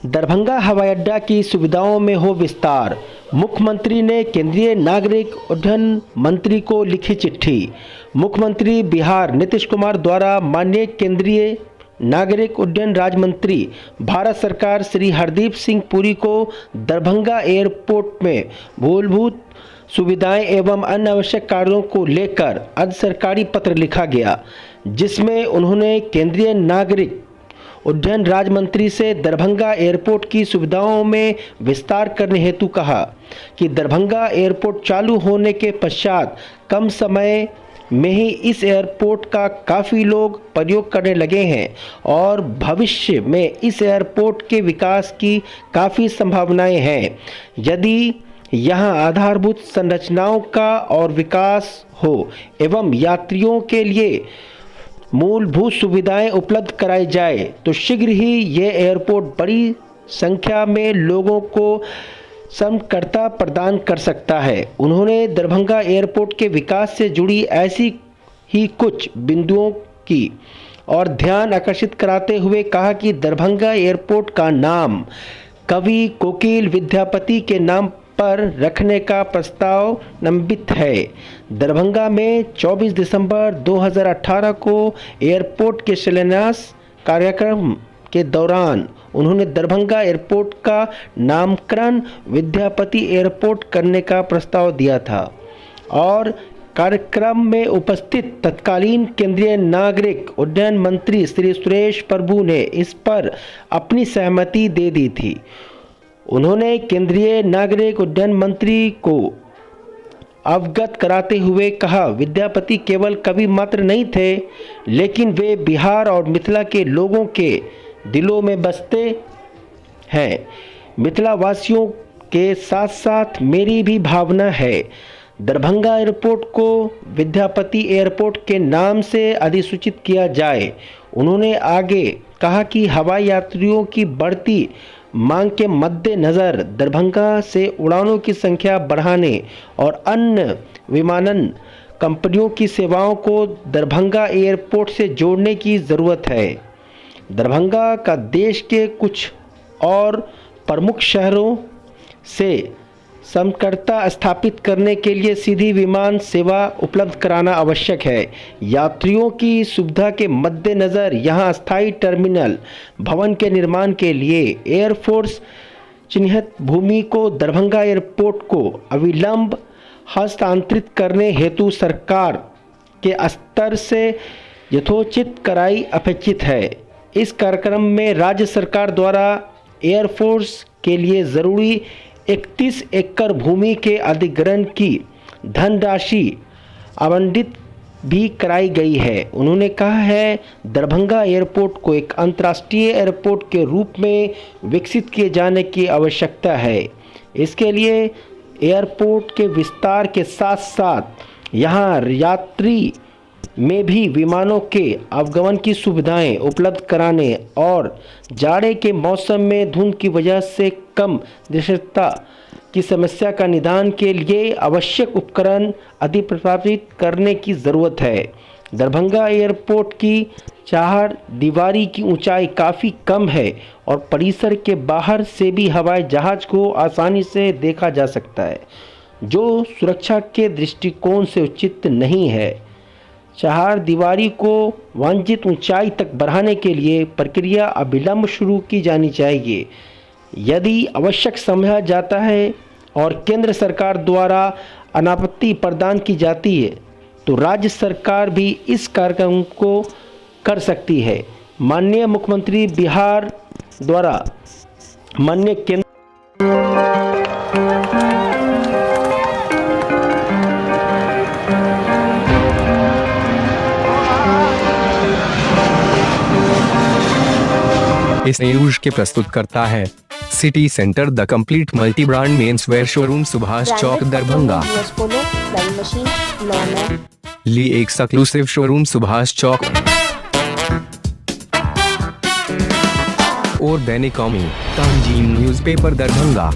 दरभंगा हवाई अड्डा की सुविधाओं में हो विस्तार। मुख्यमंत्री ने केंद्रीय नागरिक उड्डयन मंत्री को लिखी चिट्ठी। मुख्यमंत्री बिहार नीतीश कुमार द्वारा माननीय केंद्रीय नागरिक उड्डयन राज्य मंत्री भारत सरकार श्री हरदीप सिंह पुरी को दरभंगा एयरपोर्ट में मूलभूत सुविधाएं एवं अन्य आवश्यक कार्यों को लेकर अर्ध सरकारी पत्र लिखा गया, जिसमें उन्होंने केंद्रीय नागरिक उड्डयन राज्य मंत्री से दरभंगा एयरपोर्ट की सुविधाओं में विस्तार करने हेतु कहा कि दरभंगा एयरपोर्ट चालू होने के पश्चात कम समय में ही इस एयरपोर्ट का काफ़ी लोग प्रयोग करने लगे हैं और भविष्य में इस एयरपोर्ट के विकास की काफ़ी संभावनाएं हैं। यदि यहाँ आधारभूत संरचनाओं का और विकास हो एवं यात्रियों के लिए मूलभूत सुविधाएं उपलब्ध कराई जाए तो शीघ्र ही ये एयरपोर्ट बड़ी संख्या में लोगों को संपर्कता प्रदान कर सकता है। उन्होंने दरभंगा एयरपोर्ट के विकास से जुड़ी ऐसी ही कुछ बिंदुओं की और ध्यान आकर्षित कराते हुए कहा कि दरभंगा एयरपोर्ट का नाम कवि कोकिल विद्यापति के नाम पर रखने का प्रस्ताव लंबित है। दरभंगा में 24 दिसंबर 2018 को एयरपोर्ट के शिलान्यास कार्यक्रम के दौरान उन्होंने दरभंगा एयरपोर्ट का नामकरण विद्यापति एयरपोर्ट करने का प्रस्ताव दिया था और कार्यक्रम में उपस्थित तत्कालीन केंद्रीय नागरिक उड्डयन मंत्री श्री सुरेश प्रभु ने इस पर अपनी सहमति दे दी थी। उन्होंने केंद्रीय नागरिक उड्डयन मंत्री को अवगत कराते हुए कहा, विद्यापति केवल कवि मात्र नहीं थे, लेकिन वे बिहार और मिथिला के लोगों के दिलों में बसते हैं। मिथिला वासियों के साथ साथ मेरी भी भावना है। दरभंगा एयरपोर्ट को विद्यापति एयरपोर्ट के नाम से अधिसूचित किया जाए। उन्होंने आगे कहा कि हवाई यात्रियों की बढ़ती मांग के मद्देनज़र दरभंगा से उड़ानों की संख्या बढ़ाने और अन्य विमानन कंपनियों की सेवाओं को दरभंगा एयरपोर्ट से जोड़ने की ज़रूरत है। दरभंगा का देश के कुछ और प्रमुख शहरों से संपर्कता स्थापित करने के लिए सीधी विमान सेवा उपलब्ध कराना आवश्यक है। यात्रियों की सुविधा के मद्देनज़र यहां अस्थायी टर्मिनल भवन के निर्माण के लिए एयरफोर्स चिन्हित भूमि को दरभंगा एयरपोर्ट को अविलंब हस्तांतरित करने हेतु सरकार के स्तर से यथोचित कराई अपेक्षित है। इस कार्यक्रम में राज्य सरकार द्वारा एयरफोर्स के लिए ज़रूरी 31 एकड़ भूमि के अधिग्रहण की धनराशि आवंटित भी कराई गई है। उन्होंने कहा है, दरभंगा एयरपोर्ट को एक अंतर्राष्ट्रीय एयरपोर्ट के रूप में विकसित किए जाने की आवश्यकता है। इसके लिए एयरपोर्ट के विस्तार के साथ साथ यहाँ यात्री में भी विमानों के आवागमन की सुविधाएं उपलब्ध कराने और जाड़े के मौसम में धुंध की वजह से कम दृश्यता की समस्या का निदान के लिए आवश्यक उपकरण अधिप्रापित करने की ज़रूरत है। दरभंगा एयरपोर्ट की चार दीवारी की ऊंचाई काफ़ी कम है और परिसर के बाहर से भी हवाई जहाज़ को आसानी से देखा जा सकता है, जो सुरक्षा के दृष्टिकोण से उचित नहीं है। चार दीवारी को वांछित ऊंचाई तक बढ़ाने के लिए प्रक्रिया अविलंब शुरू की जानी चाहिए। यदि आवश्यक समझा जाता है और केंद्र सरकार द्वारा अनापत्ति प्रदान की जाती है तो राज्य सरकार भी इस कार्यक्रम को कर सकती है। माननीय मुख्यमंत्री बिहार द्वारा माननीय केंद्र इस न्यूज के प्रस्तुत करता है city centre the complete multi brand men's wear showroom Subhash Chowk Darbhanga. Lee exclusive showroom Subhash Chowk और दैनिक कौमी तंजीम न्यूज़पेपर दरभंगा।